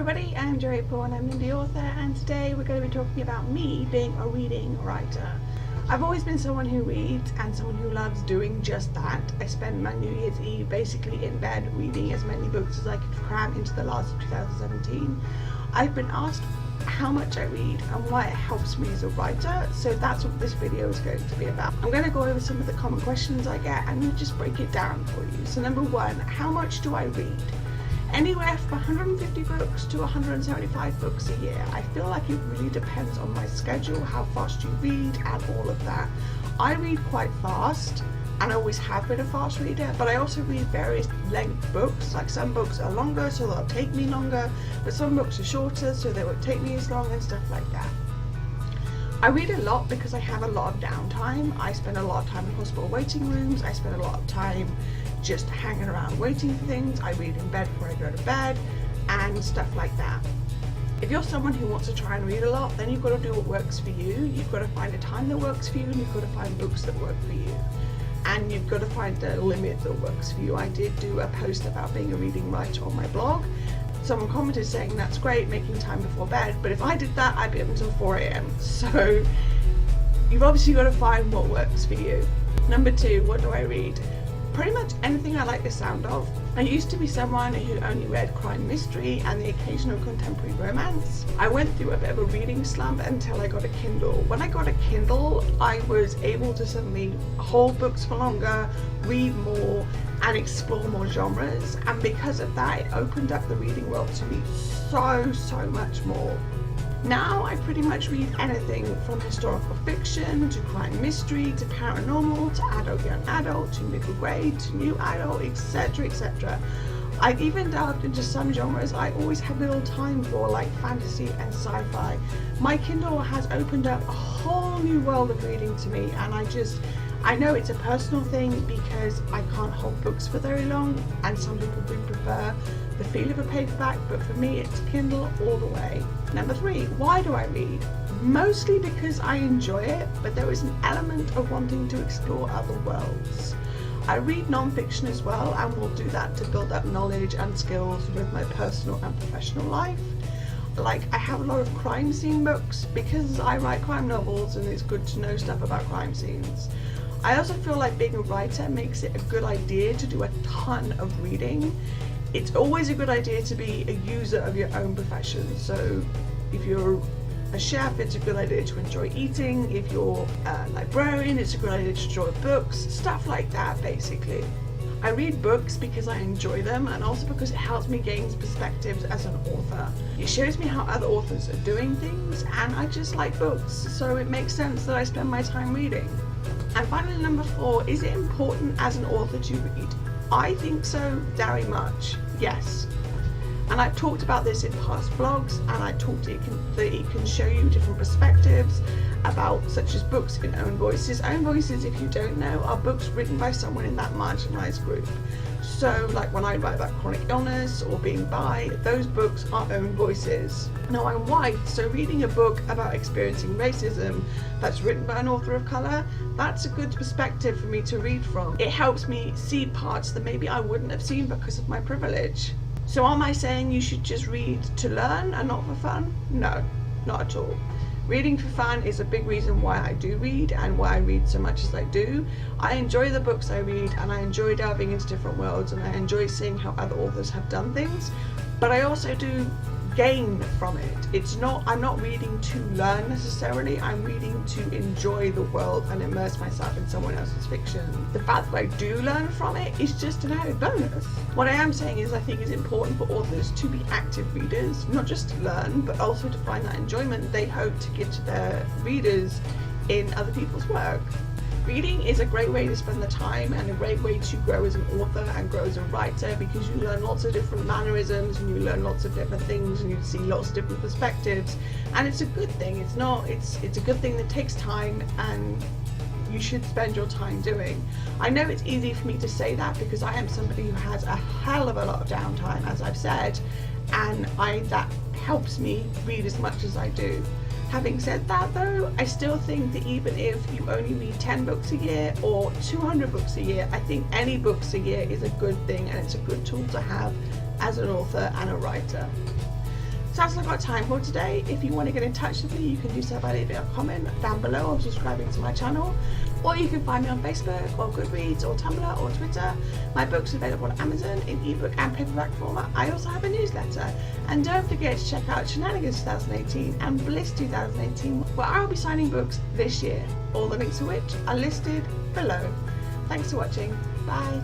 everybody, I'm Jo April and I'm an indie author, and today we're going to be talking about me being a reading writer. I've always been someone who reads and someone who loves doing just that. I spent my New Year's Eve basically in bed reading as many books as I could cram into the last of 2017. I've been asked how much I read and why it helps me as a writer, so that's what this video is going to be about. I'm going to go over some of the common questions I get and just break it down for you. So number one, how much do I read? Anywhere from 150 books to 175 books a year. I feel like it really depends on my schedule, how fast you read and all of that. I read quite fast and I always have been a fast reader, but I also read various length books. Like some books are longer so they'll take me longer, but some books are shorter so they won't take me as long and stuff like that. I read a lot because I have a lot of downtime. I spend a lot of time in hospital waiting rooms. I spend a lot of time just hanging around waiting for things. I read in bed before I go to bed and stuff like that. If you're someone who wants to try and read a lot, then you've got to do what works for you. You've got to find a time that works for you, and you've got to find books that work for you. And you've got to find the limit that works for you. I did do a post about being a reading writer on my blog. Someone commented saying that's great, making time before bed, but if I did that, I'd be up until 4 a.m. So you've obviously got to find what works for you. Number two, what do I read? Pretty much anything I like the sound of. I used to be someone who only read crime mystery and the occasional contemporary romance. I went through a bit of a reading slump until I got a Kindle. When I got a Kindle, I was able to suddenly hold books for longer, read more, and explore more genres, and because of that, it opened up the reading world to me so much more. Now I pretty much read anything from historical fiction to crime mystery to paranormal to adult young adult to middle grade to new adult, etc, etc. I've even delved into some genres I always had little time for, like fantasy and sci-fi. My Kindle has opened up a whole new world of reading to me, and I know it's a personal thing because I can't hold books for very long, and some people do prefer the feel of a paperback, but for me it's Kindle all the way. Number three, why do I read? Mostly because I enjoy it, but there is an element of wanting to explore other worlds. I read non-fiction as well, and will do that to build up knowledge and skills with my personal and professional life. Like, I have a lot of crime scene books because I write crime novels and it's good to know stuff about crime scenes. I also feel like being a writer makes it a good idea to do a ton of reading. It's always a good idea to be a user of your own profession. So if you're a chef, it's a good idea to enjoy eating. If you're a librarian, it's a good idea to enjoy books, stuff like that basically. I read books because I enjoy them, and also because it helps me gain perspectives as an author. It shows me how other authors are doing things, and I just like books, so it makes sense that I spend my time reading. And finally, number four, is it important as an author to read? I think so, very much, yes. And I've talked about this in past blogs, and I talked that it can show you different perspectives about, such as books in Own Voices. Own Voices, if you don't know, are books written by someone in that marginalised group. So like when I write about chronic illness or being bi, those books are Own Voices. Now I'm white, so reading a book about experiencing racism that's written by an author of colour, that's a good perspective for me to read from. It helps me see parts that maybe I wouldn't have seen because of my privilege. So am I saying you should just read to learn and not for fun? No, not at all. Reading for fun is a big reason why I do read and why I read so much as I do. I enjoy the books I read, and I enjoy delving into different worlds, and I enjoy seeing how other authors have done things, but I also do gain from it. I'm not reading to learn necessarily, I'm reading to enjoy the world and immerse myself in someone else's fiction. The fact that I do learn from it is just an added bonus. What I am saying is I think it's important for authors to be active readers, not just to learn, but also to find that enjoyment they hope to give to their readers in other people's work. Reading is a great way to spend the time and a great way to grow as an author and grow as a writer, because you learn lots of different mannerisms and you learn lots of different things and you see lots of different perspectives, and it's a good thing. It's a good thing that takes time and you should spend your time doing. I know it's easy for me to say that because I am somebody who has a hell of a lot of downtime, as I've said, and that helps me read as much as I do. Having said that though, I still think that even if you only read 10 books a year or 200 books a year, I think any books a year is a good thing, and it's a good tool to have as an author and a writer. So that's all I've got time for today. If you want to get in touch with me, you can do so by leaving a comment down below or subscribing to my channel. Or you can find me on Facebook or Goodreads or Tumblr or Twitter. My book's available on Amazon in ebook and paperback format. I also have a newsletter. And don't forget to check out Shenanigans 2018 and Bliss 2018, where I'll be signing books this year. All the links to which are listed below. Thanks for watching. Bye.